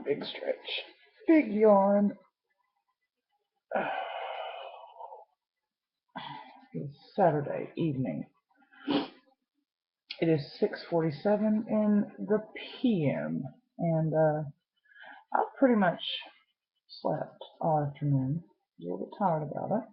Big stretch. Big yawn. It's Saturday evening. It is 6:47 in the PM, and I've pretty much slept all afternoon. A little bit tired about it,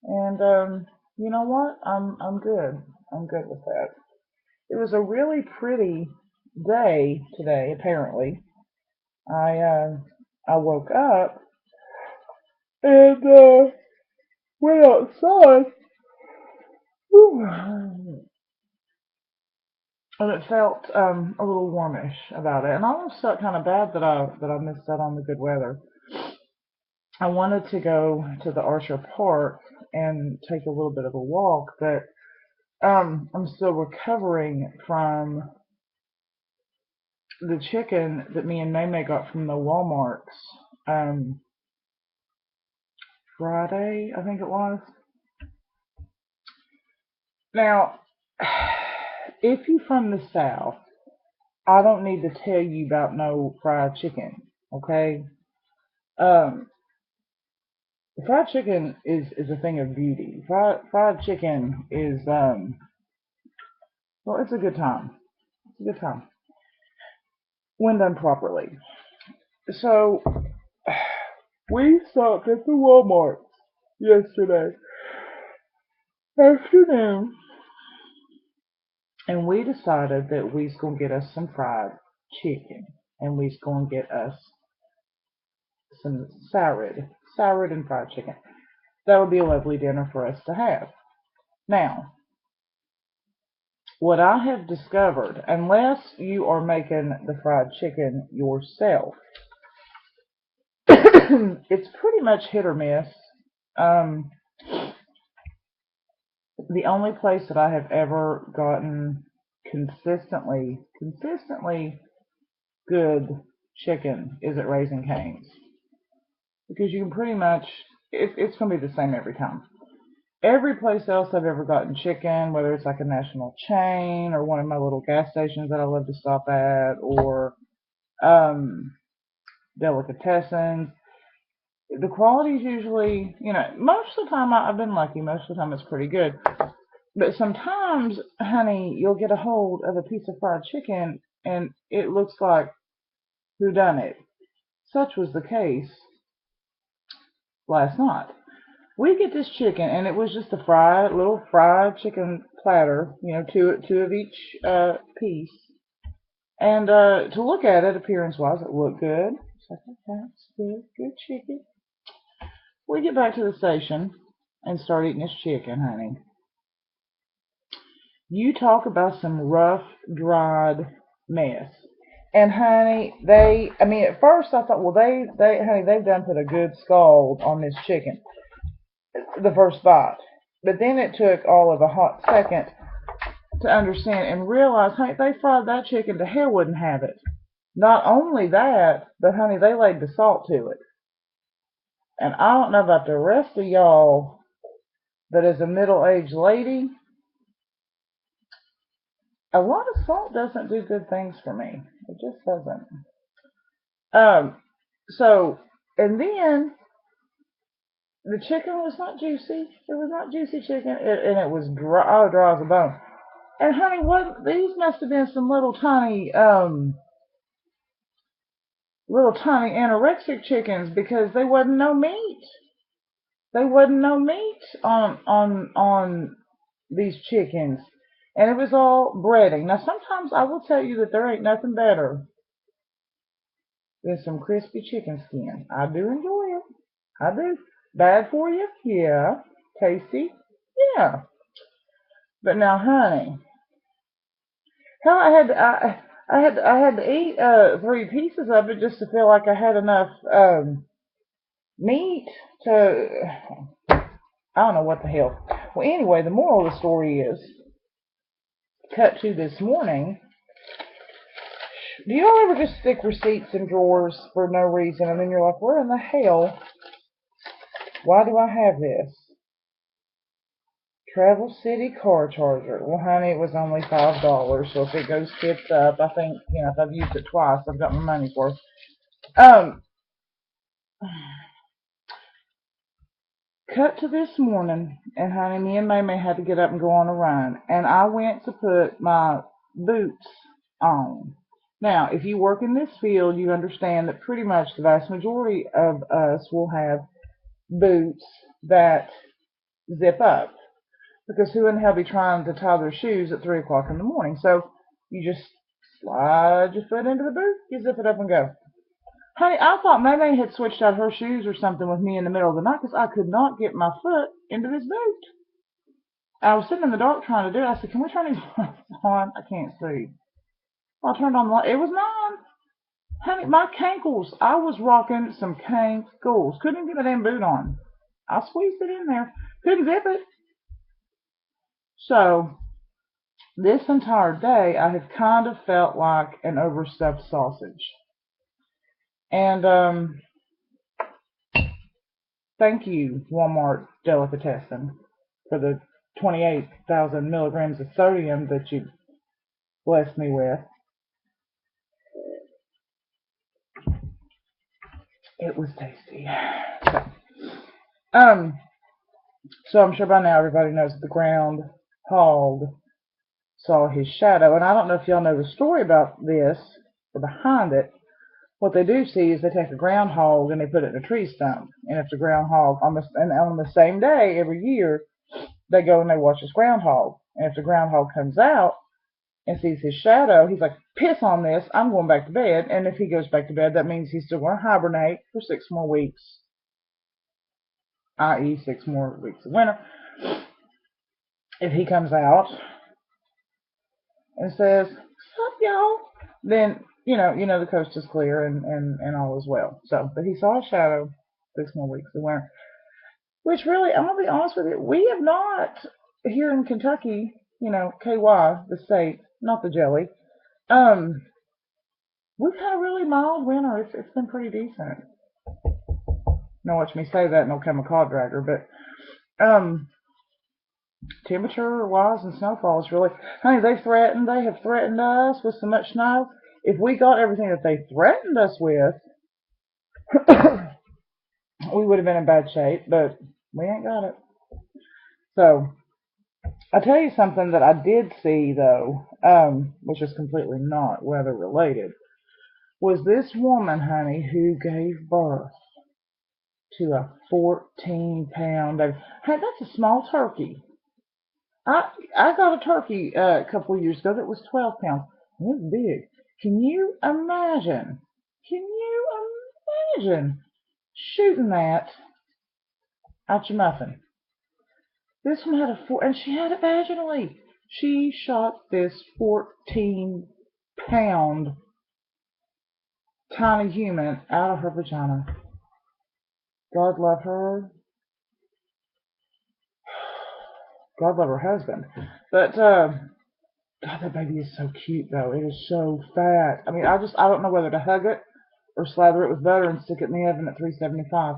and you know what? I'm good. I'm good with that. It was a really pretty day today. Apparently, I uh, I woke up and went outside. Whew, and it felt a little warmish about it, and I almost felt kind of bad that I missed out on the good weather. I wanted to go to the Archer Park and take a little bit of a walk, but I'm still recovering from the chicken that me and Maymay got from the Walmarts um, Friday, I think it was. Now, if you're from the South, I don't need to tell you about no fried chicken, okay? Um, Fried chicken is a thing of beauty. Fried chicken is well, it's a good time. It's a good time when done properly. So we stopped at the Walmart yesterday afternoon, and we decided that we's gonna get us some fried chicken, and we's gonna get us some salad and fried chicken. That would be a lovely dinner for us to have. Now, what I have discovered, unless you are making the fried chicken yourself, it's pretty much hit or miss. Um, the only place that I have ever gotten consistently good chicken is at Raising Cane's, because you can pretty much it's gonna be the same every time. Every place else I've ever gotten chicken, whether it's like a national chain or one of my little gas stations that I love to stop at, or um, delicatessens, the quality is usually, most of the time I've been lucky. Most of the time it's pretty good. But sometimes, honey, you'll get a hold of a piece of fried chicken and it looks like who done it. Such was the case last night. We get this chicken and it was just a little fried chicken platter, two of each piece. And to look at it, appearance wise, it looked good. It's like, okay, that's good chicken. We get back to the station and start eating this chicken, honey. You talk about some rough, dried mess. And honey, at first I thought, well, honey, they've done put a good scald on this chicken, the first bite. But then it took all of a hot second to understand and realize, honey, they fried that chicken to hell wouldn't have it. Not only that, but honey, they laid the salt to it. And I don't know about the rest of y'all, but as a middle-aged lady, a lot of salt doesn't do good things for me. It just doesn't. Um, so, and then the chicken was not juicy. It was not juicy chicken, and it was dry as a bone. And honey, what? These must have been some little tiny anorexic chickens, because they wasn't no meat. There wasn't no meat on these chickens, and it was all breading. Now, sometimes I will tell you that there ain't nothing better than some crispy chicken skin. I do enjoy it. I do. Bad for you? Yeah. Tasty? Yeah. But now, honey, how I had to eat 3 pieces of it just to feel like I had enough meat to. I don't know what the hell. Well, anyway, the moral of the story is, cut to this morning. Do y'all ever just stick receipts in drawers for no reason, and then you're like, where in the hell? Why do I have this? Travel City car charger. Well, honey, it was only $5. So if it goes tipped up, I think, if I've used it twice, I've got my money's worth. Um, Cut to this morning, and honey, me and May had to get up and go on a run, and I went to put my boots on. Now, if you work in this field, you understand that pretty much the vast majority of us will have boots that zip up, because who in the hell be trying to tie their shoes at 3 o'clock in the morning? So you just slide your foot into the boot, you zip it up and go. Honey, I thought May had switched out her shoes or something with me in the middle of the night because I could not get my foot into this boot. I was sitting in the dark trying to do it. I said, can we turn these lights on? I can't see. Well, I turned on the light. It was mine. Honey, my cankles. I was rocking some cankles. Couldn't get a damn boot on. I squeezed it in there. Couldn't zip it. So, this entire day, I have kind of felt like an overstuffed sausage. And, thank you, Walmart Delicatessen, for the 28,000 milligrams of sodium that you blessed me with. It was tasty. So I'm sure by now everybody knows that the groundhog saw his shadow. And I don't know if y'all know the story about this or behind it. What they do see is they take a groundhog and they put it in a tree stump. And if the groundhog, on the same day every year, they go and they watch this groundhog. And if the groundhog comes out and sees his shadow, he's like, piss on this, I'm going back to bed. And if he goes back to bed, that means he's still going to hibernate for 6 more weeks, i.e. 6 more weeks of winter. If he comes out and says, sup, y'all, then, the coast is clear and all is well. So, but he saw a shadow 6 more weeks of winter. Which really, I'm going to be honest with you, we have not, here in Kentucky, KY, the state, not the jelly, we've had a really mild winter. It's been pretty decent. Now watch me say that and it'll come a cod dragger, but, temperature-wise and snowfall is really, honey, they have threatened us with so much snow. If we got everything that they threatened us with, we would have been in bad shape, but we ain't got it. So, I'll tell you something that I did see, though, which is completely not weather-related, was this woman, honey, who gave birth to a 14-pound baby. Hey, that's a small turkey. I got a turkey a couple of years ago that was 12 pounds. It was big. Can you imagine? Shooting that out your muffin? This one had and she had it vaginally. She shot this 14-pound tiny human out of her vagina. God love her. God love her husband. But, God, that baby is so cute, though. It is so fat. I mean, I don't know whether to hug it or slather it with butter and stick it in the oven at 375.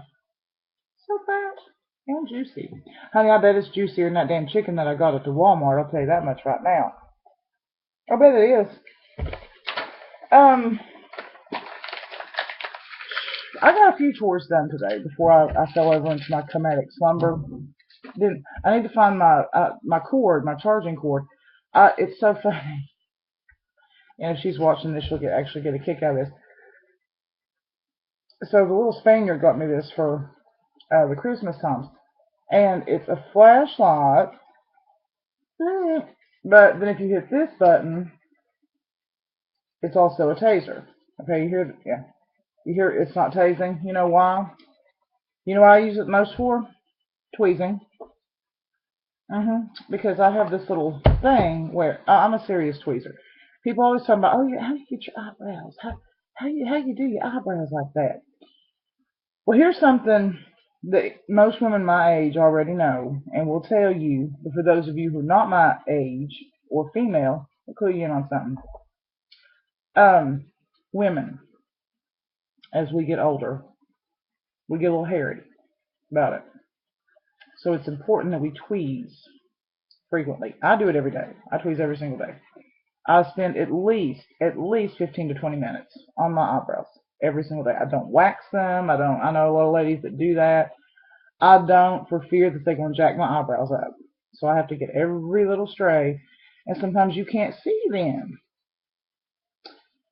So fat and juicy. Honey, I bet it's juicier than that damn chicken that I got at the Walmart. I'll tell you that much right now. I bet it is. I got a few chores done today before I fell over into my comedic slumber. I need to find my cord, my charging cord. It's so funny. And if she's watching this, she'll actually get a kick out of this. So the little Spaniard got me this for the Christmas times. And it's a flashlight. But then if you hit this button, it's also a taser. Okay, you hear it? Yeah. You hear it's not tasing. You know why? You know what I use it most for? Tweezing. Because I have this little thing where I'm a serious tweezer. People always talk about, oh yeah, how do you get your eyebrows? How you do your eyebrows like that? Well, here's something that most women my age already know, and will tell you. But for those of you who are not my age or female, I'll clue you in on something. Women, as we get older, we get a little hairy about it. So it's important that we tweeze frequently. I do it every day. I tweeze every single day. I spend at least 15 to 20 minutes on my eyebrows every single day. I don't wax them. I know a lot of ladies that do that. I don't, for fear that they're going to jack my eyebrows up. So I have to get every little stray, and sometimes you can't see them.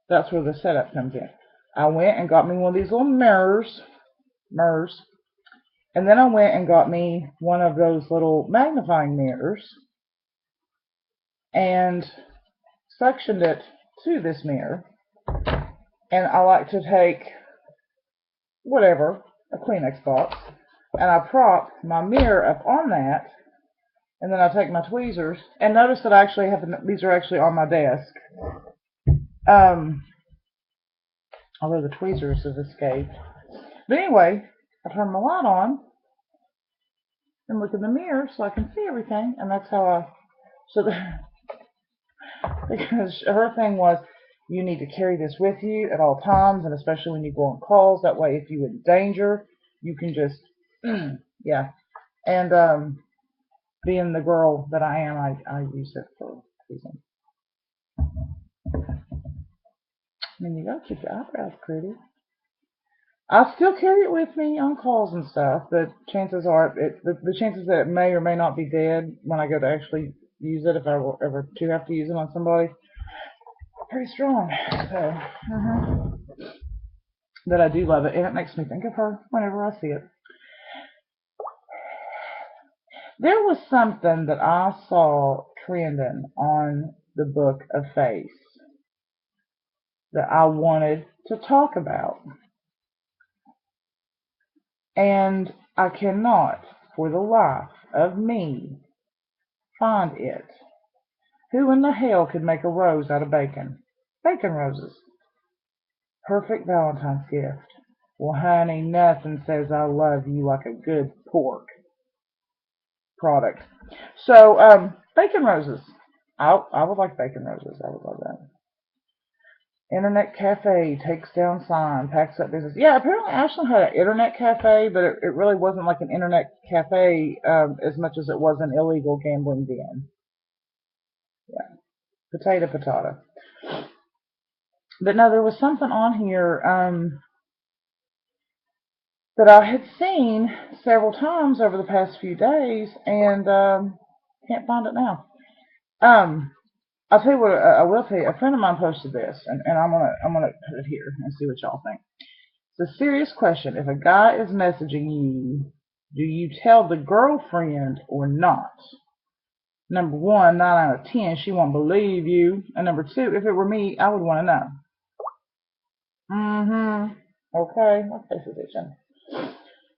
That's where the setup comes in. I went and got me one of these little mirrors, and then I went and got me one of those little magnifying mirrors and suctioned it to this mirror. And I like to take whatever, a Kleenex box, and I prop my mirror up on that, and then I take my tweezers, and notice that I actually have these are actually on my desk. Although the tweezers have escaped. But anyway, I turn my light on and look in the mirror so I can see everything, and that's how because her thing was, you need to carry this with you at all times, and especially when you go on calls. That way, if you're in danger, you can just, yeah. And being the girl that I am, I use it for reason. I mean, you gotta keep your eyebrows pretty. I still carry it with me on calls and stuff, but chances are, the chances that it may or may not be dead when I go to actually use it, if I ever do have to use it on somebody, pretty strong. So, but I do love it, and it makes me think of her whenever I see it. There was something that I saw trending on the Book of Face that I wanted to talk about. And I cannot, for the life of me, find it. Who in the hell could make a rose out of bacon? Bacon roses. Perfect Valentine's gift. Well, honey, nothing says I love you like a good pork product. So, bacon roses. I would like bacon roses. I would love that. Internet cafe takes down sign, packs up business. Yeah, apparently Ashland had an internet cafe, but it really wasn't like an internet cafe as much as it was an illegal gambling den. Yeah, potato. But no, there was something on here that I had seen several times over the past few days, and can't find it now. I'll tell you what. I will tell you. A friend of mine posted this, and I'm gonna put it here and see what y'all think. It's a serious question. If a guy is messaging you, do you tell the girlfriend or not? Number one, 9 out of 10, she won't believe you. And number two, if it were me, I would want to know. Okay, my face is itching.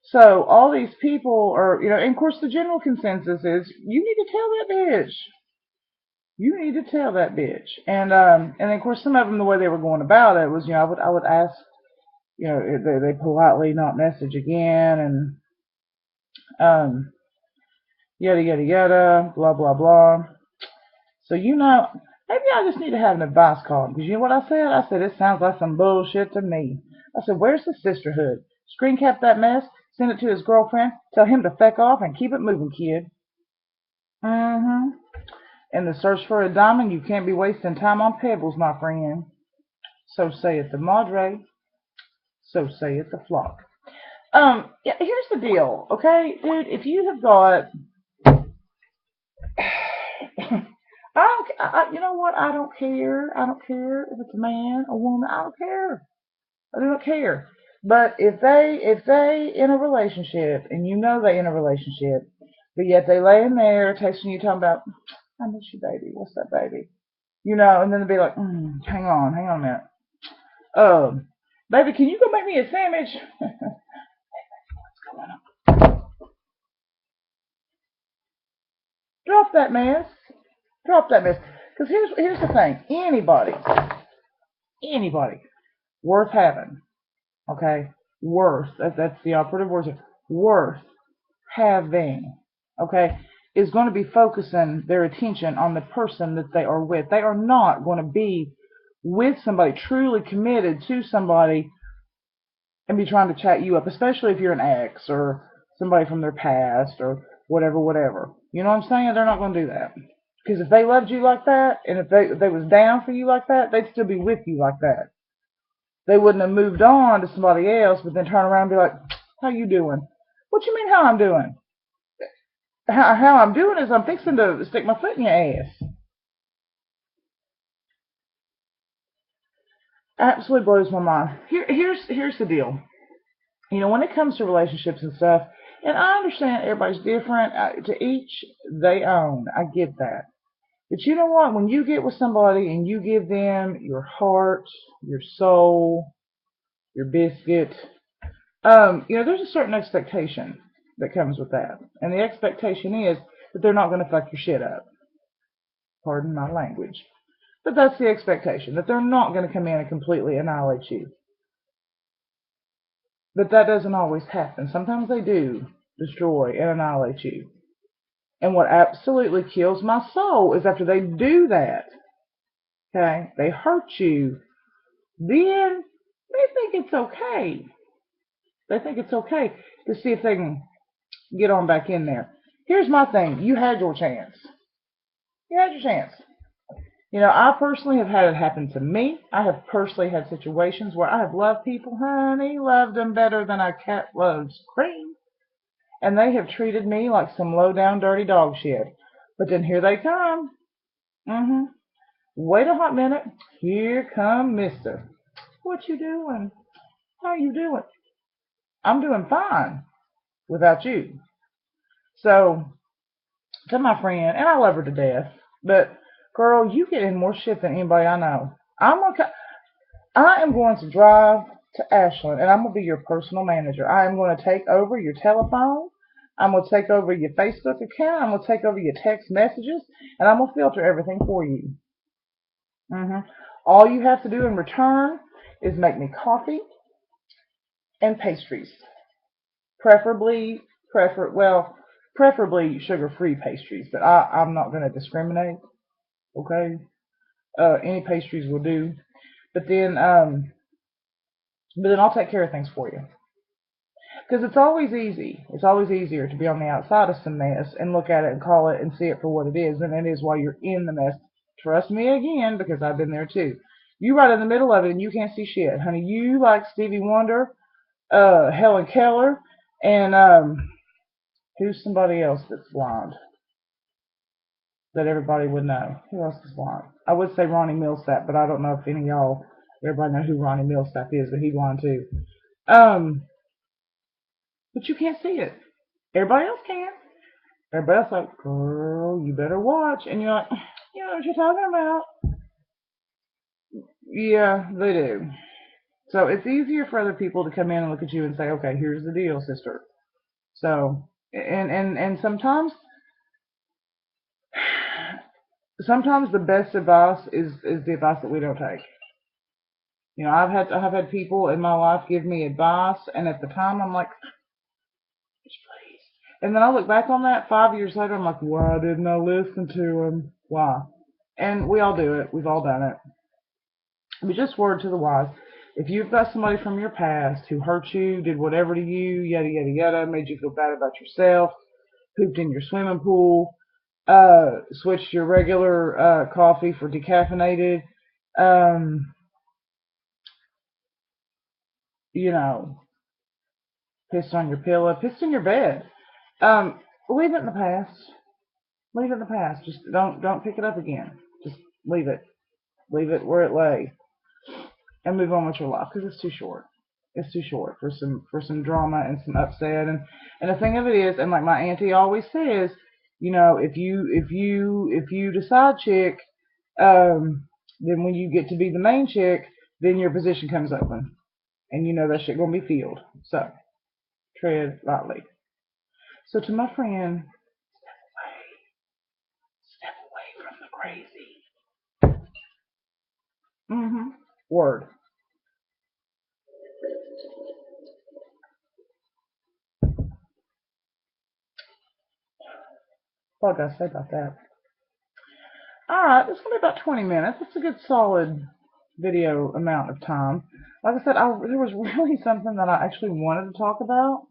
So all these people are, and of course the general consensus is you need to tell that bitch. You need to tell that bitch. And of course some of them, the way they were going about it was, I would ask, they politely not message again, and yada yada yada, blah blah blah. So maybe I just need to have an advice call, because you know what I said? I said, it sounds like some bullshit to me. I said, where's the sisterhood? Screen cap that mess, send it to his girlfriend, tell him to feck off, and keep it moving, kid. In the search for a diamond, you can't be wasting time on pebbles, my friend. So saith the madre, so saith the flock. Yeah, here's the deal, okay, dude. If you have got, you know what? I don't care. I don't care if it's a man, a woman. I don't care. I don't care. But if they in a relationship, and they in a relationship, but yet they lay in there texting you, talking about, I miss you, baby. What's that, baby? And then they'll be like, hang on a minute. Baby, can you go make me a sandwich? What's going on? Drop that mess. Because here's the thing. Anybody worth having, okay? Worth. That's the operative word. Worth having, okay, is going to be focusing their attention on the person that they are with. They are not going to be with somebody, truly committed to somebody, and be trying to chat you up, especially if you're an ex or somebody from their past or whatever. You know what I'm saying? They're not going to do that. Because if they loved you like that, and if they was down for you like that, they'd still be with you like that. They wouldn't have moved on to somebody else, but then turn around and be like, how you doing? What you mean how I'm doing? How I'm doing is I'm fixing to stick my foot in your ass. Absolutely blows my mind. Here's the deal. You know, when it comes to relationships and stuff, and I understand everybody's different. To each they own. I get that. But you know what? When you get with somebody and you give them your heart, your soul, your biscuit, there's a certain expectation that comes with that. And the expectation is that they're not going to fuck your shit up. Pardon my language. But that's the expectation, that they're not going to come in and completely annihilate you. But that doesn't always happen. Sometimes they do destroy and annihilate you. And what absolutely kills my soul is after they do that, okay, they hurt you, then they think it's okay. They think it's okay to see if they can get on back in there. Here's my thing. You had your chance. You had your chance. You know, I personally have had it happen to me. I have personally had situations where I have loved people, honey, loved them better than a cat loves cream. And they have treated me like some low down dirty dog shit. But then here they come. Mm-hmm. Wait a hot minute. Here come Mister. What you doing? How you doing? I'm doing fine without you. So, to my friend, and I love her to death, but girl, you get in more shit than anybody I know. I am going to drive to Ashland, and I'm going to be your personal manager. I am going to take over your telephone. I'm going to take over your Facebook account. I'm going to take over your text messages, and I'm going to filter everything for you. All you have to do in return is make me coffee and pastries, preferably preferably sugar-free pastries. But I'm not going to discriminate. Okay, any pastries will do. But then I'll take care of things for you. Because it's always easy. It's always easier to be on the outside of some mess and look at it and call it and see it for what it is than it is while you're in the mess. Trust me again, because I've been there too. You right in the middle of it and you can't see shit. Honey, you like Stevie Wonder, Helen Keller, and who's somebody else that's blonde that everybody would know? Who else is blonde? I would say Ronnie Millsap, but I don't know if any of y'all, everybody know who Ronnie Millsap is, but he's blonde too. But you can't see it. Everybody else can. Everybody else like, girl, you better watch. And you're like, you know what you're talking about. Yeah, they do. So it's easier for other people to come in and look at you and say, okay, here's the deal, sister. So, and sometimes the best advice is the advice that we don't take. You know, I've had people in my life give me advice, and at the time I'm like, please. And then I look back on that 5 years later, I'm like, why didn't I listen to him? Why? And we all do it. We've all done it. But just word to the wise. If you've got somebody from your past who hurt you, did whatever to you, yada, yada, yada, made you feel bad about yourself, pooped in your swimming pool, switched your regular coffee for decaffeinated, um, you know, pissed on your pillow, pissed in your bed, leave it in the past. Leave it in the past. Just don't pick it up again. Just leave it. Leave it where it lay. And move on with your life because it's too short. It's too short for some drama and some upset. And the thing of it is, and like my auntie always says, you know, if you decide chick, then when you get to be the main chick, then your position comes open, and you know that shit gonna be filled. So tread lightly. So to my friend, step away from the crazy. Word. What I gotta say about that. Alright, it's gonna be about 20 minutes. It's a good solid video amount of time. Like I said, there was really something that I actually wanted to talk about.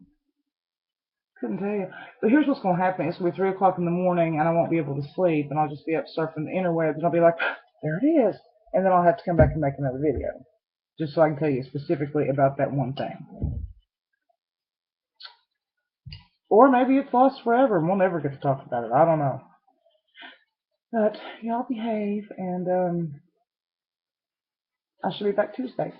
Couldn't tell you. But here's what's going to happen. It's going to be 3 o'clock in the morning, and I won't be able to sleep, and I'll just be up surfing the interwebs, and I'll be like, there it is. And then I'll have to come back and make another video, just so I can tell you specifically about that one thing. Or maybe it's lost forever, and we'll never get to talk about it. I don't know. But y'all behave, and I should be back Tuesday.